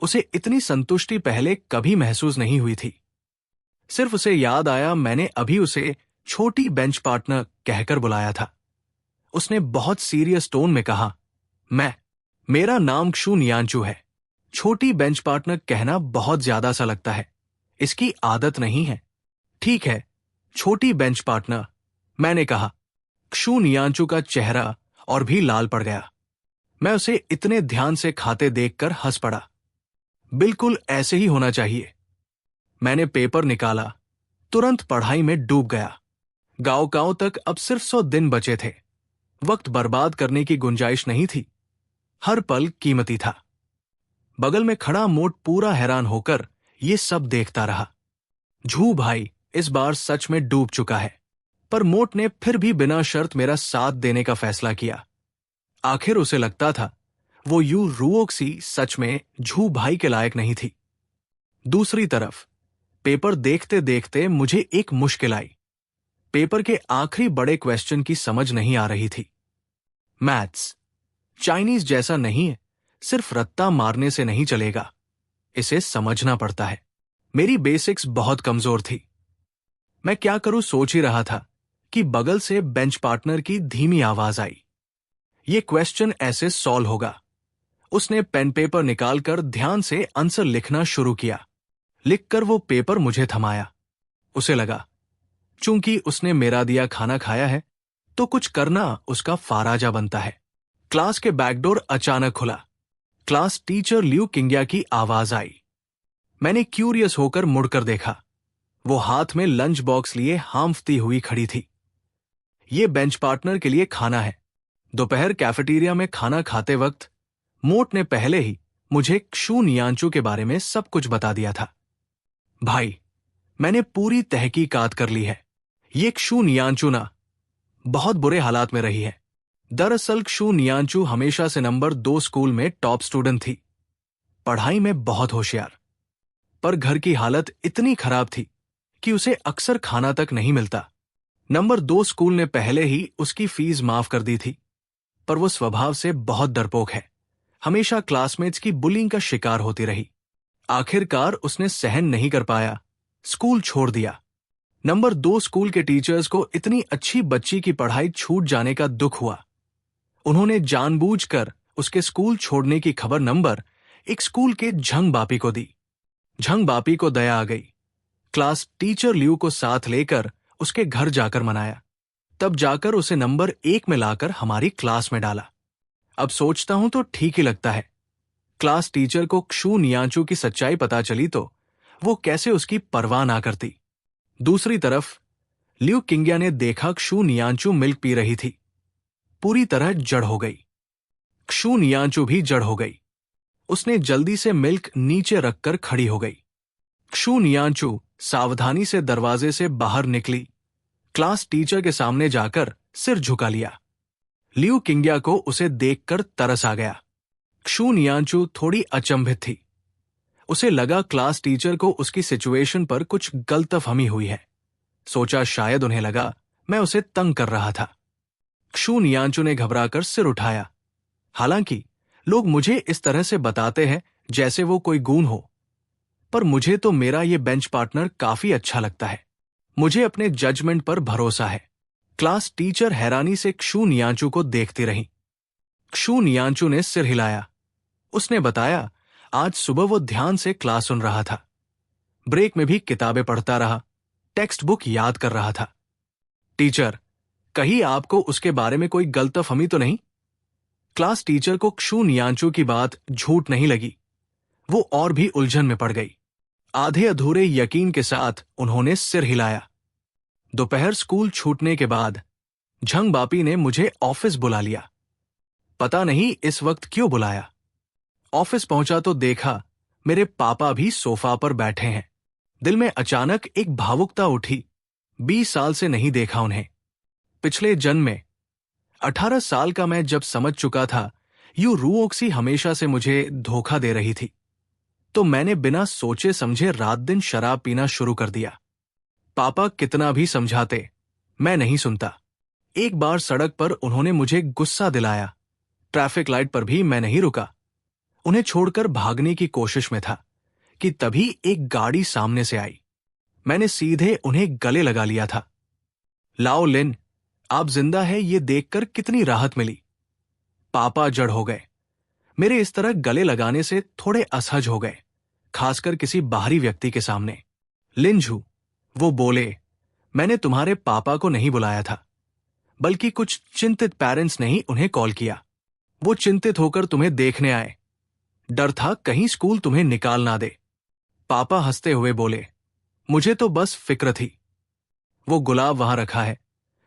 उसे इतनी संतुष्टि पहले कभी महसूस नहीं हुई थी। सिर्फ उसे याद आया मैंने अभी उसे छोटी बेंच पार्टनर कहकर बुलाया था। उसने बहुत सीरियस टोन में कहा, मेरा नाम क्षु नियांचू है। छोटी बेंच पार्टनर कहना बहुत ज्यादा सा लगता है, इसकी आदत नहीं है। ठीक है, छोटी बेंच पार्टनर, मैंने कहा। क्षु नियांचू का चेहरा और भी लाल पड़ गया। मैं उसे इतने ध्यान से खाते देखकर हंस पड़ा। बिल्कुल ऐसे ही होना चाहिए। मैंने पेपर निकाला, तुरंत पढ़ाई में डूब गया। गांव तक अब सिर्फ 100 दिन बचे थे। वक्त बर्बाद करने की गुंजाइश नहीं थी। हर पल कीमती था। बगल में खड़ा मोट पूरा हैरान होकर ये सब देखता रहा। झू भाई इस बार सच में डूब चुका है, पर मोट ने फिर भी बिना शर्त मेरा साथ देने का फैसला किया। आखिर उसे लगता था वो यूं रुओक सी सच में झू भाई के लायक नहीं थी। दूसरी तरफ पेपर देखते देखते मुझे एक मुश्किल आई। पेपर के आखिरी बड़े क्वेश्चन की समझ नहीं आ रही थी। मैथ्स चाइनीज जैसा नहीं है, सिर्फ रत्ता मारने से नहीं चलेगा, इसे समझना पड़ता है। मेरी बेसिक्स बहुत कमजोर थी। मैं क्या करूं सोच ही रहा था कि बगल से बेंच पार्टनर की धीमी आवाज आई। ये क्वेश्चन ऐसे सॉल्व होगा। उसने पेन पेपर निकालकर ध्यान से आंसर लिखना शुरू किया। लिखकर वो पेपर मुझे थमाया। उसे लगा चूंकि उसने मेरा दिया खाना खाया है तो कुछ करना उसका फाराजा बनता है। क्लास के बैकडोर अचानक खुला। क्लास टीचर ल्यू किंग्या की आवाज आई। मैंने क्यूरियस होकर मुड़कर देखा। वो हाथ में लंच बॉक्स लिए हांफती हुई खड़ी थी। ये बेंच पार्टनर के लिए खाना है। दोपहर कैफेटेरिया में खाना खाते वक्त मोट ने पहले ही मुझे क्षु नियांचू के बारे में सब कुछ बता दिया था। भाई, मैंने पूरी तहकीकात कर ली है। ये क्षु नियांचू ना बहुत बुरे हालात में रही है। दरअसल क्षु नियांचू हमेशा से नंबर 2 स्कूल में टॉप स्टूडेंट थी, पढ़ाई में बहुत होशियार। पर घर की हालत इतनी खराब थी कि उसे अक्सर खाना तक नहीं मिलता। नंबर 2 स्कूल ने पहले ही उसकी फीस माफ कर दी थी, पर वो स्वभाव से बहुत डरपोक है। हमेशा क्लासमेट्स की बुलिंग का शिकार होती रही। आखिरकार उसने सहन नहीं कर पाया, स्कूल छोड़ दिया। नंबर 2 स्कूल के टीचर्स को इतनी अच्छी बच्ची की पढ़ाई छूट जाने का दुख हुआ। उन्होंने जानबूझकर उसके स्कूल छोड़ने की खबर नंबर 1 स्कूल के झंग बापी को दी। झंग बापी को दया आ गई। क्लास टीचर ल्यू को साथ लेकर उसके घर जाकर मनाया। तब जाकर उसे नंबर 1 में लाकर हमारी क्लास में डाला। अब सोचता हूं तो ठीक ही लगता है। क्लास टीचर को क्षु नियांचू की सच्चाई पता चली तो वो कैसे उसकी परवाह ना करती। दूसरी तरफ ल्यू किंग्या ने देखा क्षु नियांचू मिल्क पी रही थी। पूरी तरह जड़ हो गई। क्षु नियांचू भी जड़ हो गई। उसने जल्दी से मिल्क नीचे रखकर खड़ी हो गई। क्षु नियांचू सावधानी से दरवाजे से बाहर निकली। क्लास टीचर के सामने जाकर सिर झुका लिया। ल्यू किंग्या को उसे देखकर तरस आ गया। क्षु नियांचू थोड़ी अचंभित थी। उसे लगा क्लास टीचर को उसकी सिचुएशन पर कुछ गलतफहमी हुई है। सोचा शायद उन्हें लगा मैं उसे तंग कर रहा था। क्षु नियांचू ने घबराकर सिर उठाया। हालांकि लोग मुझे इस तरह से बताते हैं जैसे वो कोई गून हो, पर मुझे तो मेरा ये बेंच पार्टनर काफी अच्छा लगता है। मुझे अपने जजमेंट पर भरोसा है। क्लास टीचर हैरानी से क्षु नियांचू को देखती रही। क्षु नियांचू ने सिर हिलाया। उसने बताया आज सुबह वो ध्यान से क्लास सुन रहा था। ब्रेक में भी किताबें पढ़ता रहा, टेक्स्ट बुक याद कर रहा था। टीचर, कहीं आपको उसके बारे में कोई गलतफहमी तो नहीं? क्लास टीचर को क्षु नियांचू की बात झूठ नहीं लगी। वो और भी उलझन में पड़ गई। आधे अधूरे यकीन के साथ उन्होंने सिर हिलाया। दोपहर स्कूल छूटने के बाद झंग बापी ने मुझे ऑफिस बुला लिया। पता नहीं इस वक्त क्यों बुलाया। ऑफिस पहुंचा तो देखा मेरे पापा भी सोफा पर बैठे हैं। दिल में अचानक एक भावुकता उठी। 20 साल से नहीं देखा उन्हें। पिछले जन्म में 18 साल का मैं जब समझ चुका था यूं रूओक्सी हमेशा से मुझे धोखा दे रही थी, तो मैंने बिना सोचे समझे रात दिन शराब पीना शुरू कर दिया। पापा कितना भी समझाते, मैं नहीं सुनता। एक बार सड़क पर उन्होंने मुझे गुस्सा दिलाया। ट्रैफिक लाइट पर भी मैं नहीं रुका। उन्हें छोड़कर भागने की कोशिश में था कि तभी एक गाड़ी सामने से आई। मैंने सीधे उन्हें गले लगा लिया था। लाओ लिन, आप जिंदा है ये देखकर कितनी राहत मिली। पापा जड़ हो गए। मेरे इस तरह गले लगाने से थोड़े असहज हो गए, खासकर किसी बाहरी व्यक्ति के सामने। लिंझू, वो बोले, मैंने तुम्हारे पापा को नहीं बुलाया था, बल्कि कुछ चिंतित पेरेंट्स ने ही उन्हें कॉल किया। वो चिंतित होकर तुम्हें देखने आए। डर था कहीं स्कूल तुम्हें निकाल ना दे। पापा हंसते हुए बोले, मुझे तो बस फिक्र थी। वो गुलाब वहां रखा है।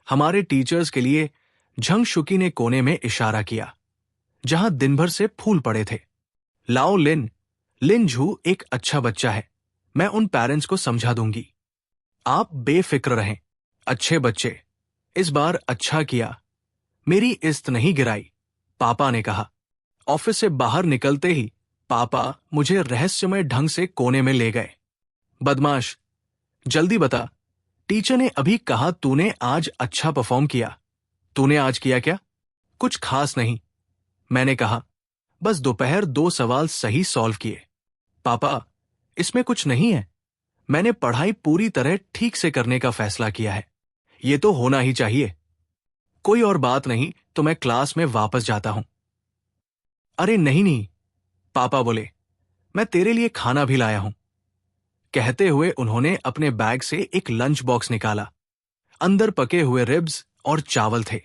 हमारे टीचर्स के लिए झंग शुकी ने कोने में इशारा किया, जहां दिन भर से फूल पड़े थे। लाओ लिन, लिंझू एक अच्छा बच्चा है। मैं उन पेरेंट्स को समझा दूंगी। आप बेफिक्र रहें, अच्छे बच्चे। इस बार अच्छा किया, मेरी इज्जत नहीं गिराई, पापा ने कहा। ऑफिस से बाहर निकलते ही पापा मुझे रहस्यमय ढंग से कोने में ले गए। बदमाश, जल्दी बता, टीचर ने अभी कहा तूने आज अच्छा परफॉर्म किया। तूने आज किया क्या? कुछ खास नहीं, मैंने कहा। बस दोपहर 2 सवाल सही सॉल्व किए। पापा, इसमें कुछ नहीं है। मैंने पढ़ाई पूरी तरह ठीक से करने का फैसला किया है। ये तो होना ही चाहिए। कोई और बात नहीं तो मैं क्लास में वापस जाता हूं। अरे नहीं नहीं, पापा बोले, मैं तेरे लिए खाना भी लाया हूं। कहते हुए उन्होंने अपने बैग से एक लंच बॉक्स निकाला। अंदर पके हुए रिब्स और चावल थे।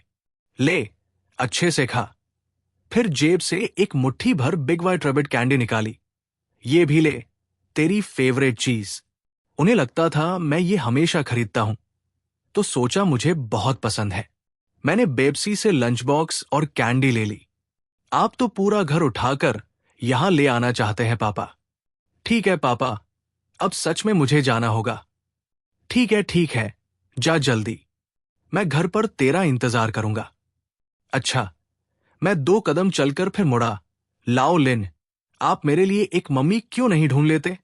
ले, अच्छे से खा। फिर जेब से एक मुट्ठी भर बिग वाइट रैबिट कैंडी निकाली। ये भी ले, तेरी फेवरेट चीज। उन्हें लगता था मैं ये हमेशा खरीदता हूं, तो सोचा मुझे बहुत पसंद है। मैंने बेप्सी से लंच बॉक्स और कैंडी ले ली। आप तो पूरा घर उठाकर यहां ले आना चाहते हैं पापा। ठीक है पापा, अब सच में मुझे जाना होगा। ठीक है, जा जल्दी। मैं घर पर तेरा इंतजार करूंगा। अच्छा। मैं 2 कदम चलकर फिर मुड़ा। लाओ लिन, आप मेरे लिए एक मम्मी क्यों नहीं ढूंढ लेते?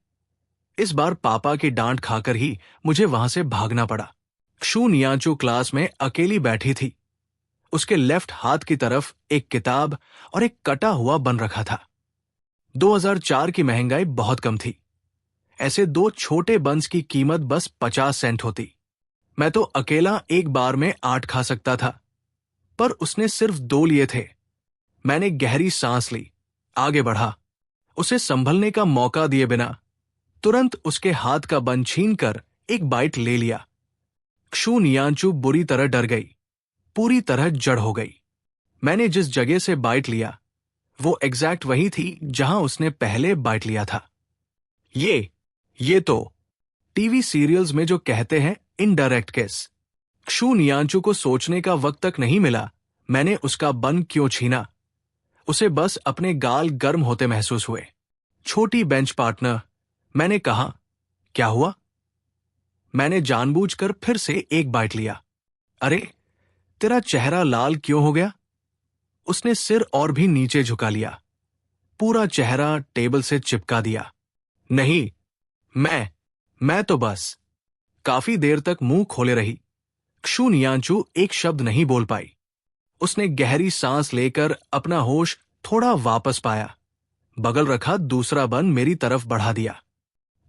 इस बार पापा की डांट खाकर ही मुझे वहां से भागना पड़ा। क्षु नियांचू क्लास में अकेली बैठी थी। उसके लेफ्ट हाथ की तरफ एक किताब और एक कटा हुआ बन रखा था। 2004 की महंगाई बहुत कम थी। ऐसे 2 छोटे बंस की कीमत बस 50 सेंट होती। मैं तो अकेला एक बार में 8 खा सकता था, पर उसने सिर्फ 2 लिए थे। मैंने गहरी सांस ली, आगे बढ़ा, उसे संभलने का मौका दिए बिना तुरंत उसके हाथ का बन छीनकर एक बाइट ले लिया। क्षु नियांचू बुरी तरह डर गई, पूरी तरह जड़ हो गई। मैंने जिस जगह से बाइट लिया वो एग्जैक्ट वही थी जहां उसने पहले बाइट लिया था। ये तो टीवी सीरियल्स में जो कहते हैं इनडायरेक्ट किस। क्षु नियांचू को सोचने का वक्त तक नहीं मिला मैंने उसका बन क्यों छीना। उसे बस अपने गाल गर्म होते महसूस हुए। छोटी बेंच पार्टनर, मैंने कहा, क्या हुआ? मैंने जानबूझकर फिर से एक बाइट लिया। अरे, तेरा चेहरा लाल क्यों हो गया? उसने सिर और भी नीचे झुका लिया, पूरा चेहरा टेबल से चिपका दिया। नहीं, मैं तो बस। काफी देर तक मुंह खोले रही। क्षु नियांचू एक शब्द नहीं बोल पाई। उसने गहरी सांस लेकर अपना होश थोड़ा वापस पाया। बगल रखा दूसरा बन मेरी तरफ बढ़ा दिया।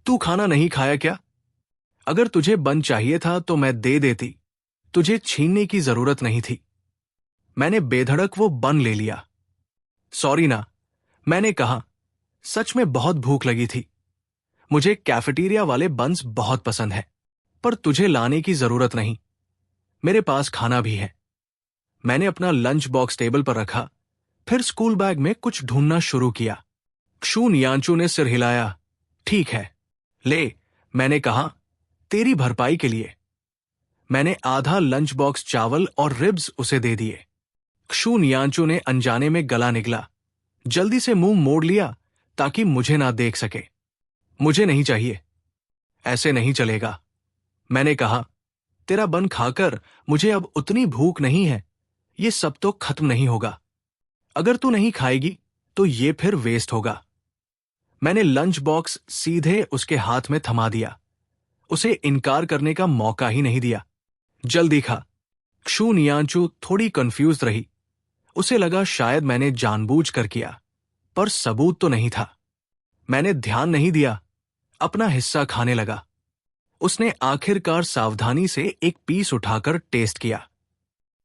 तू खाना नहीं खाया क्या? अगर तुझे बन चाहिए था तो मैं दे देती, तुझे छीनने की जरूरत नहीं थी। मैंने बेधड़क वो बन ले लिया। सॉरी ना, मैंने कहा, सच में बहुत भूख लगी थी। मुझे कैफेटेरिया वाले बन्स बहुत पसंद है, पर तुझे लाने की जरूरत नहीं, मेरे पास खाना भी है। मैंने अपना लंच बॉक्स टेबल पर रखा, फिर स्कूल बैग में कुछ ढूंढना शुरू किया। क्षु नियांचू ने सिर हिलाया। ठीक है, ले, मैंने कहा, तेरी भरपाई के लिए। मैंने आधा लंच बॉक्स चावल और रिब्स उसे दे दिए। क्षु नियांचू ने अनजाने में गला निगला, जल्दी से मुंह मोड़ लिया ताकि मुझे ना देख सके। मुझे नहीं चाहिए, ऐसे नहीं चलेगा। मैंने कहा, तेरा बन खाकर मुझे अब उतनी भूख नहीं है, ये सब तो खत्म नहीं होगा। अगर तू नहीं खाएगी तो ये फिर वेस्ट होगा। मैंने लंच बॉक्स सीधे उसके हाथ में थमा दिया, उसे इनकार करने का मौका ही नहीं दिया। जल्दी खा। क्षु नियांचू थोड़ी कंफ्यूज रही। उसे लगा शायद मैंने जानबूझकर किया, पर सबूत तो नहीं था। मैंने ध्यान नहीं दिया, अपना हिस्सा खाने लगा। उसने आखिरकार सावधानी से एक पीस उठाकर टेस्ट किया।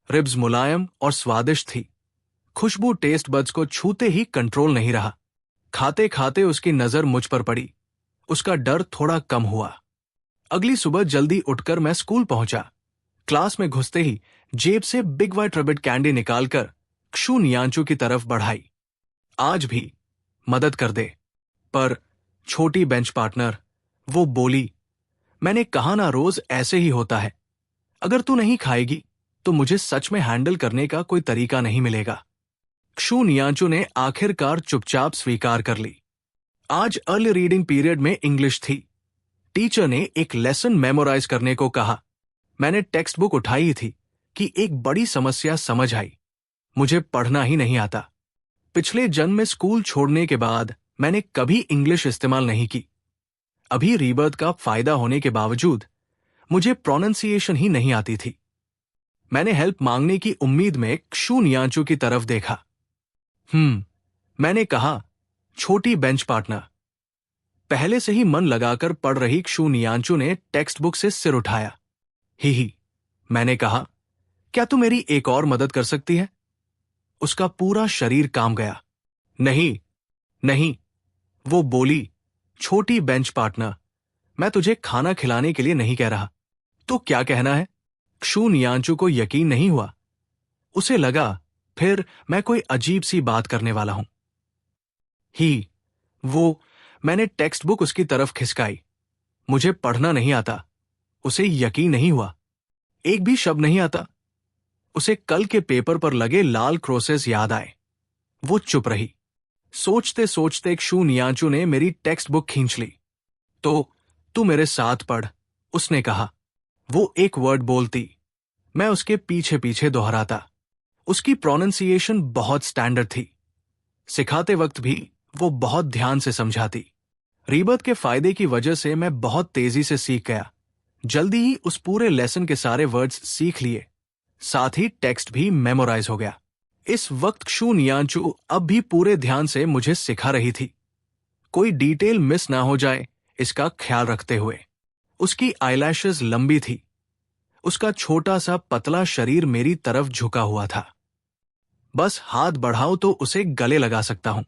रिब्स मुलायम और स्वादिष्ट थी। खुशबू टेस्ट बड्स को छूते ही कंट्रोल नहीं रहा। खाते खाते उसकी नजर मुझ पर पड़ी। उसका डर थोड़ा कम हुआ। अगली सुबह जल्दी उठकर मैं स्कूल पहुंचा। क्लास में घुसते ही जेब से बिग वाइट रैबिट कैंडी निकालकर क्षु नियांचू की तरफ बढ़ाई। आज भी मदद कर दे। पर छोटी बेंच पार्टनर, वो बोली, मैंने कहा ना रोज ऐसे ही होता है। अगर तू नहीं खाएगी तो मुझे सच में हैंडल करने का कोई तरीका नहीं मिलेगा। क्षु नियांचू ने आखिरकार चुपचाप स्वीकार कर ली। आज अर्ली रीडिंग पीरियड में इंग्लिश थी। टीचर ने एक लेसन मेमोराइज करने को कहा। मैंने टेक्स्ट बुक उठाई थी कि एक बड़ी समस्या समझ आई। मुझे पढ़ना ही नहीं आता। पिछले जन्म में स्कूल छोड़ने के बाद मैंने कभी इंग्लिश इस्तेमाल नहीं की। अभी रीबर्थ का फायदा होने के बावजूद मुझे प्रोनाउंसिएशन ही नहीं आती थी। मैंने हेल्प मांगने की उम्मीद में क्षु नियांचू की तरफ देखा। मैंने कहा, छोटी बेंच पार्टनर। पहले से ही मन लगाकर पढ़ रही क्षु नियांचू ने टेक्स्ट बुक से सिर उठाया। ही, मैंने कहा, क्या तू मेरी एक और मदद कर सकती है? उसका पूरा शरीर काम गया। नहीं, वो बोली, छोटी बेंच पार्टनर, मैं तुझे खाना खिलाने के लिए नहीं कह रहा। तो क्या कहना है? क्षु नियांचू को यकीन नहीं हुआ। उसे लगा फिर मैं कोई अजीब सी बात करने वाला हूं। वो मैंने टेक्स्ट बुक उसकी तरफ खिसकाई। मुझे पढ़ना नहीं आता। उसे यकीन नहीं हुआ। एक भी शब्द नहीं आता। उसे कल के पेपर पर लगे लाल क्रोसेस याद आए। वो चुप रही। सोचते सोचते क्षु नियांचू ने मेरी टेक्स्ट बुक खींच ली। तो तू मेरे साथ पढ़, उसने कहा। वो एक वर्ड बोलती, मैं उसके पीछे पीछे दोहराता। उसकी प्रोनाउंसिएशन बहुत स्टैंडर्ड थी। सिखाते वक्त भी वो बहुत ध्यान से समझाती। रीबत के फायदे की वजह से मैं बहुत तेजी से सीख गया। जल्दी ही उस पूरे लेसन के सारे वर्ड्स सीख लिए। साथ ही टेक्स्ट भी मेमोराइज हो गया। इस वक्त क्षु नियांचू अब भी पूरे ध्यान से मुझे सिखा रही थी, कोई डिटेल मिस ना हो जाए इसका ख्याल रखते हुए। उसकी आईलैशेस लंबी थी। उसका छोटा सा पतला शरीर मेरी तरफ झुका हुआ था। बस हाथ बढ़ाऊं तो उसे गले लगा सकता हूं।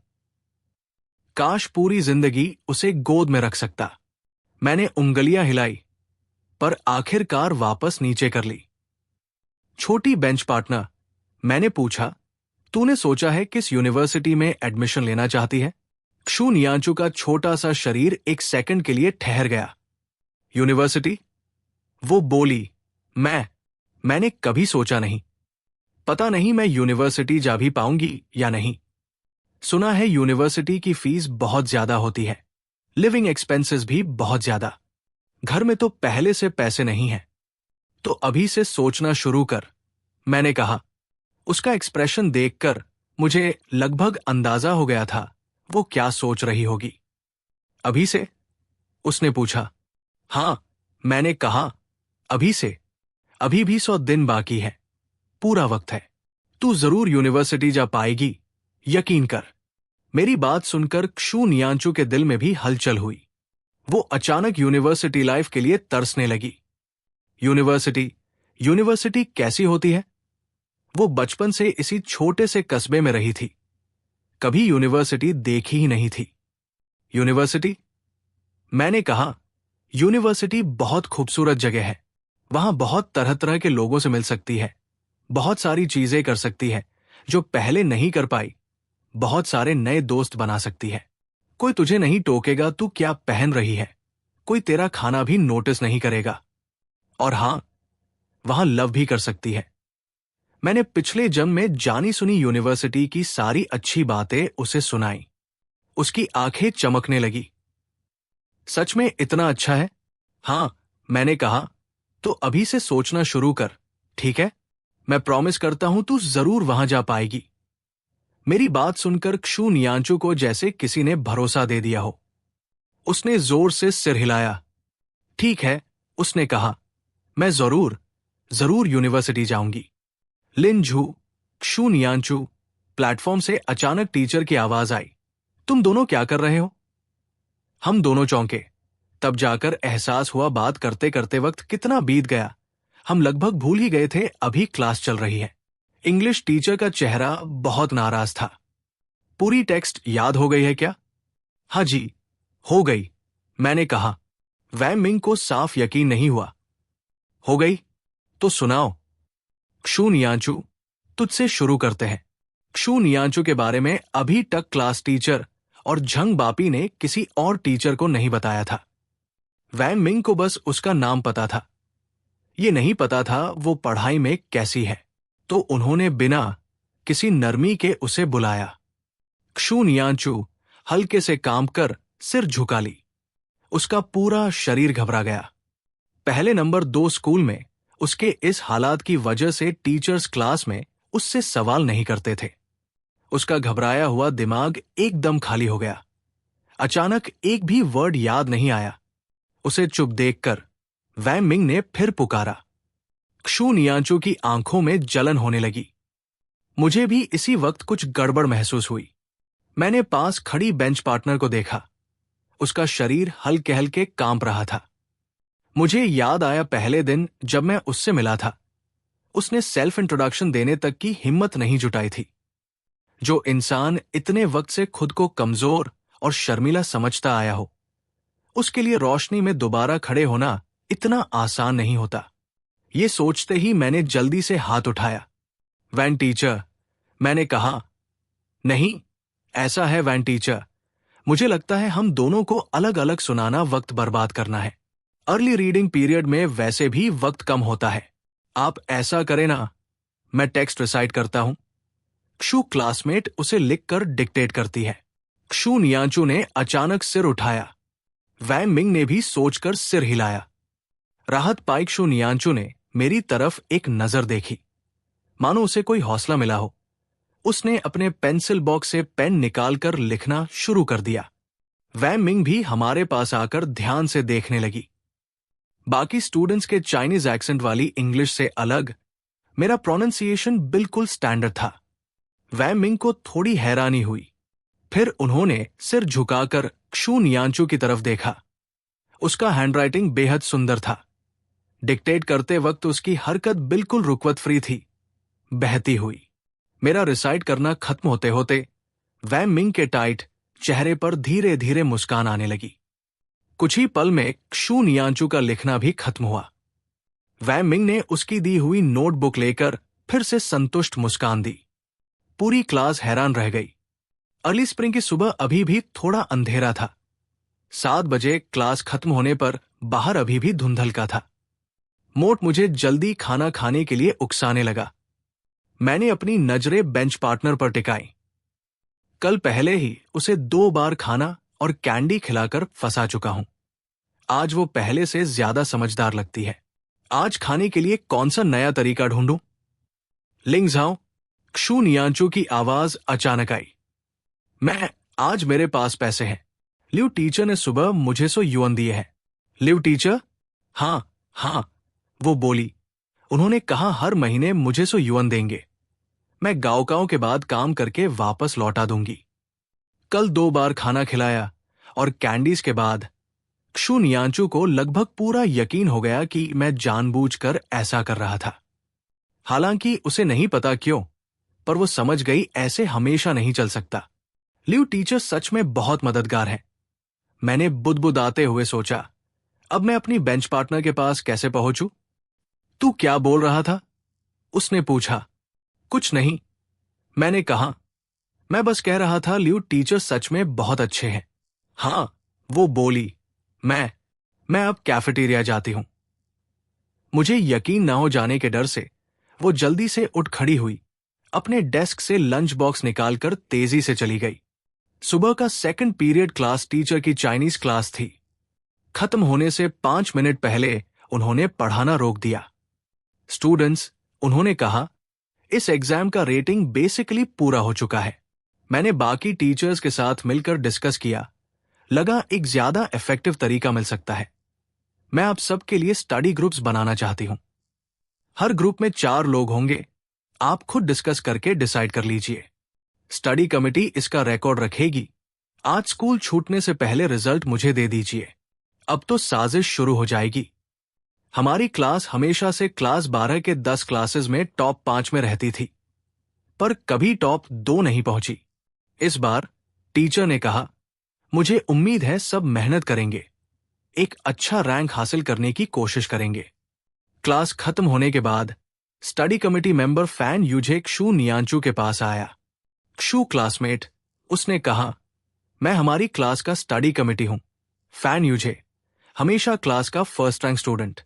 काश पूरी जिंदगी उसे गोद में रख सकता। मैंने उंगलियां हिलाई, पर आखिरकार वापस नीचे कर ली। छोटी बेंच पार्टनर, मैंने पूछा, तूने सोचा है किस यूनिवर्सिटी में एडमिशन लेना चाहती है? क्षु नियांचू का छोटा सा शरीर एक सेकंड के लिए ठहर गया। यूनिवर्सिटी? वो बोली, मैंने कभी सोचा नहीं। पता नहीं मैं यूनिवर्सिटी जा भी पाऊंगी या नहीं। सुना है यूनिवर्सिटी की फीस बहुत ज्यादा होती है। लिविंग एक्सपेंसेस भी बहुत ज्यादा। घर में तो पहले से पैसे नहीं हैं। तो अभी से सोचना शुरू कर, मैंने कहा। उसका एक्सप्रेशन देखकर मुझे लगभग अंदाजा हो गया था वो क्या सोच रही होगी। अभी से? उसने पूछा। हां, मैंने कहा, अभी से। अभी भी 100 दिन बाकी है। पूरा वक्त है। तू जरूर यूनिवर्सिटी जा पाएगी, यकीन कर। मेरी बात सुनकर क्षु नियांचू के दिल में भी हलचल हुई। वो अचानक यूनिवर्सिटी लाइफ के लिए तरसने लगी। यूनिवर्सिटी कैसी होती है? वो बचपन से इसी छोटे से कस्बे में रही थी। कभी यूनिवर्सिटी देखी ही नहीं थी। यूनिवर्सिटी? मैंने कहा, यूनिवर्सिटी बहुत खूबसूरत जगह है। वहां बहुत तरह तरह के लोगों से मिल सकती है। बहुत सारी चीजें कर सकती है जो पहले नहीं कर पाई। बहुत सारे नए दोस्त बना सकती है। कोई तुझे नहीं टोकेगा तू क्या पहन रही है। कोई तेरा खाना भी नोटिस नहीं करेगा। और हां, वहां लव भी कर सकती है। मैंने पिछले जन्म में जानी सुनी यूनिवर्सिटी की सारी अच्छी बातें उसे सुनाई। उसकी आंखें चमकने लगी। सच में इतना अच्छा है? हां, मैंने कहा। तो अभी से सोचना शुरू कर, ठीक है? मैं प्रॉमिस करता हूं तू जरूर वहां जा पाएगी। मेरी बात सुनकर क्षु नियांचू को जैसे किसी ने भरोसा दे दिया हो। उसने जोर से सिर हिलाया। ठीक है, उसने कहा, मैं जरूर यूनिवर्सिटी जाऊंगी। लिन झू, क्षु नियांचू, प्लेटफॉर्म से अचानक टीचर की आवाज आई। तुम दोनों क्या कर रहे हो? हम दोनों चौंके। तब जाकर एहसास हुआ बात करते करते वक्त कितना बीत गया। हम लगभग भूल ही गए थे अभी क्लास चल रही है। इंग्लिश टीचर का चेहरा बहुत नाराज था। पूरी टेक्स्ट याद हो गई है क्या? हाँ जी, हो गई, मैंने कहा। वैम मिंग को साफ यकीन नहीं हुआ। हो गई? तो सुनाओ। क्षु नियांचू, तुझसे शुरू करते हैं। क्षु नियांचू के बारे में अभी तक क्लास टीचर और झंग बापी ने किसी और टीचर को नहीं बताया था। वैम मिंग को बस उसका नाम पता था। ये नहीं पता था वो पढ़ाई में कैसी है। तो उन्होंने बिना किसी नरमी के उसे बुलाया। क्षु नियांचू हल्के से काम कर सिर झुका ली। उसका पूरा शरीर घबरा गया। पहले नंबर 2 स्कूल में उसके इस हालात की वजह से टीचर्स क्लास में उससे सवाल नहीं करते थे। उसका घबराया हुआ दिमाग एकदम खाली हो गया। अचानक एक भी वर्ड याद नहीं आया। उसे चुप देखकर वैम मिंग ने फिर पुकारा। क्षु नियांचू की आंखों में जलन होने लगी। मुझे भी इसी वक्त कुछ गड़बड़ महसूस हुई। मैंने पास खड़ी बेंच पार्टनर को देखा। उसका शरीर हल्के हल्के कांप रहा था। मुझे याद आया पहले दिन जब मैं उससे मिला था। उसने सेल्फ इंट्रोडक्शन देने तक की हिम्मत नहीं जुटाई थी। जो इंसान इतने वक्त से खुद को कमजोर और शर्मीला समझता आया हो, उसके लिए रोशनी में दोबारा खड़े होना इतना आसान नहीं होता। ये सोचते ही मैंने जल्दी से हाथ उठाया। वैन टीचर, मैंने कहा, नहीं, ऐसा है वैन टीचर, मुझे लगता है हम दोनों को अलग अलग सुनाना वक्त बर्बाद करना है। अर्ली रीडिंग पीरियड में वैसे भी वक्त कम होता है। आप ऐसा करें ना, मैं टेक्स्ट रिसाइट करता हूं। क्षु क्लासमेट उसे लिखकर डिक्टेट करती है। क्षु नियांचू ने अचानक सिर उठाया। वैन मिंग ने भी सोचकर सिर हिलाया। राहत पाई क्षु नियांचू ने मेरी तरफ एक नजर देखी, मानो उसे कोई हौसला मिला हो। उसने अपने पेंसिल बॉक्स से पेन निकालकर लिखना शुरू कर दिया। वैन मिंग भी हमारे पास आकर ध्यान से देखने लगी। बाकी स्टूडेंट्स के चाइनीज एक्सेंट वाली इंग्लिश से अलग मेरा प्रोनाउंसिएशन बिल्कुल स्टैंडर्ड था। वैन मिंग को थोड़ी हैरानी हुई। फिर उन्होंने सिर झुकाकर क्षु नियांचू की तरफ देखा। उसका हैंडराइटिंग बेहद सुंदर था। डिक्टेट करते वक्त उसकी हरकत बिल्कुल रुकवत फ्री थी, बहती हुई। मेरा रिसाइट करना खत्म होते होते वैन मिंग के टाइट चेहरे पर धीरे धीरे मुस्कान आने लगी। कुछ ही पल में क्षु नियांचू का लिखना भी खत्म हुआ। वैन मिंग ने उसकी दी हुई नोटबुक लेकर फिर से संतुष्ट मुस्कान दी। पूरी क्लास हैरान रह गई। अर्ली स्प्रिंग की सुबह अभी भी थोड़ा अंधेरा था। 7 बजे क्लास खत्म होने पर बाहर अभी भी धुंधलका था। मोट मुझे जल्दी खाना खाने के लिए उकसाने लगा। मैंने अपनी नजरें बेंच पार्टनर पर टिकाई। कल पहले ही उसे 2 बार खाना और कैंडी खिलाकर फंसा चुका हूं। आज वो पहले से ज्यादा समझदार लगती है। आज खाने के लिए कौन सा नया तरीका ढूंढूं? लिंग झाओ, क्षु नियांचू की आवाज अचानक आई। मैं, आज मेरे पास पैसे हैं। लिव टीचर ने सुबह मुझे 100 युआन दिए हैं। Live teacher? हाँ हाँ, वो बोली। उन्होंने कहा हर महीने मुझे 100 युआन देंगे। मैं गाँव के बाद काम करके वापस लौटा दूंगी। कल 2 बार खाना खिलाया और कैंडीज के बाद क्षु नियांचू को लगभग पूरा यकीन हो गया कि मैं जानबूझकर ऐसा कर रहा था। हालांकि उसे नहीं पता क्यों, पर वो समझ गई ऐसे हमेशा नहीं चल सकता। लिव टीचर सच में बहुत मददगार है। मैंने बुदबुदाते हुए सोचा, अब मैं अपनी बेंच पार्टनर के पास कैसे पहुंचूं? तू क्या बोल रहा था? उसने पूछा। कुछ नहीं, मैंने कहा। मैं बस कह रहा था लिव टीचर सच में बहुत अच्छे हैं। हाँ, वो बोली। मैं अब कैफेटेरिया जाती हूं। मुझे यकीन न हो जाने के डर से वो जल्दी से उठ खड़ी हुई। अपने डेस्क से लंच बॉक्स निकालकर तेजी से चली गई। सुबह का 2nd पीरियड क्लास टीचर की चाइनीज क्लास थी। खत्म होने से 5 मिनट पहले उन्होंने पढ़ाना रोक दिया। स्टूडेंट्स, उन्होंने कहा, इस एग्जाम का रेटिंग बेसिकली पूरा हो चुका है। मैंने बाकी टीचर्स के साथ मिलकर डिस्कस किया। लगा एक ज्यादा इफेक्टिव तरीका मिल सकता है। मैं आप सबके लिए स्टडी ग्रुप्स बनाना चाहती हूं। हर ग्रुप में 4 लोग होंगे। आप खुद डिस्कस करके डिसाइड कर लीजिए। स्टडी कमेटी इसका रिकॉर्ड रखेगी। आज स्कूल छूटने से पहले रिजल्ट मुझे दे दीजिए। अब तो साजिश शुरू हो जाएगी। हमारी क्लास हमेशा से क्लास 12 के 10 क्लासेस में टॉप 5 में रहती थी, पर कभी टॉप 2 नहीं पहुंची। इस बार टीचर ने कहा, मुझे उम्मीद है सब मेहनत करेंगे, एक अच्छा रैंक हासिल करने की कोशिश करेंगे। क्लास खत्म होने के बाद स्टडी कमेटी मेंबर फैन यूजे क्षु नियांचू के पास आया। क्षु क्लासमेट, उसने कहा, मैं हमारी क्लास का स्टडी कमेटी हूं। फैन यूजे, हमेशा क्लास का फर्स्ट रैंक स्टूडेंट।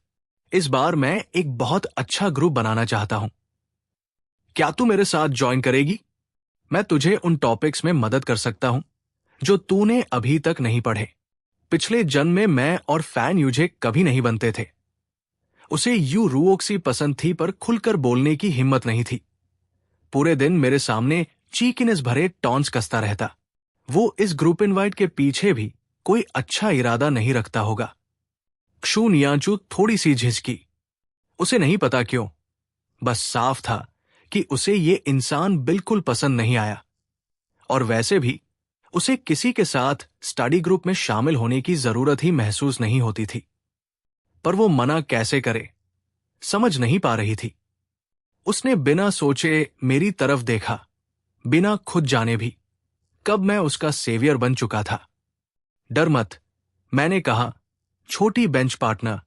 इस बार मैं एक बहुत अच्छा ग्रुप बनाना चाहता हूं। क्या तू मेरे साथ ज्वाइन करेगी? मैं तुझे उन टॉपिक्स में मदद कर सकता हूं जो तूने अभी तक नहीं पढ़े। पिछले जन्म में मैं और फैन यूजे कभी नहीं बनते थे। उसे यू रुओक्सी पसंद थी, पर खुलकर बोलने की हिम्मत नहीं थी। पूरे दिन मेरे सामने चीकिनेस भरे टॉन्स कसता रहता। वो इस ग्रुप इनवाइट के पीछे भी कोई अच्छा इरादा नहीं रखता होगा। क्षु नियांचू थोड़ी सी झिझकी। उसे नहीं पता क्यों, बस साफ था कि उसे ये इंसान बिल्कुल पसंद नहीं आया। और वैसे भी उसे किसी के साथ स्टडी ग्रुप में शामिल होने की जरूरत ही महसूस नहीं होती थी। पर वो मना कैसे करे, समझ नहीं पा रही थी। उसने बिना सोचे मेरी तरफ देखा, बिना खुद जाने भी कब मैं उसका सेवियर बन चुका था। डर मत, मैंने कहा। छोटी बेंच पार्टनर,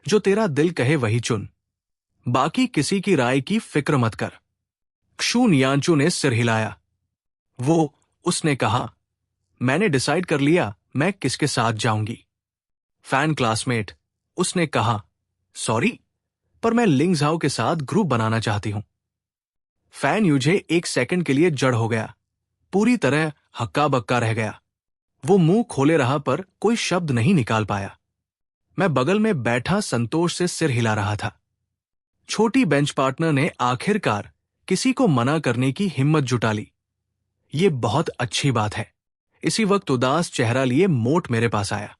जो तेरा दिल कहे वही चुन। बाकी किसी की राय की फिक्र मत कर। क्षु नियांचू ने सिर हिलाया। उसने कहा, मैंने डिसाइड कर लिया मैं किसके साथ जाऊंगी। फैन क्लासमेट, उसने कहा, सॉरी, पर मैं लिंग झाओ के साथ ग्रुप बनाना चाहती हूं। फैन यूझे एक सेकंड के लिए जड़ हो गया, पूरी तरह हक्का बक्का रह गया। वो मुंह खोले रहा पर कोई शब्द नहीं निकाल पाया। मैं बगल में बैठा संतोष से सिर हिला रहा था। छोटी बेंच पार्टनर ने आखिरकार किसी को मना करने की हिम्मत जुटा ली। ये बहुत अच्छी बात है। इसी वक्त उदास चेहरा लिए मोट मेरे पास आया।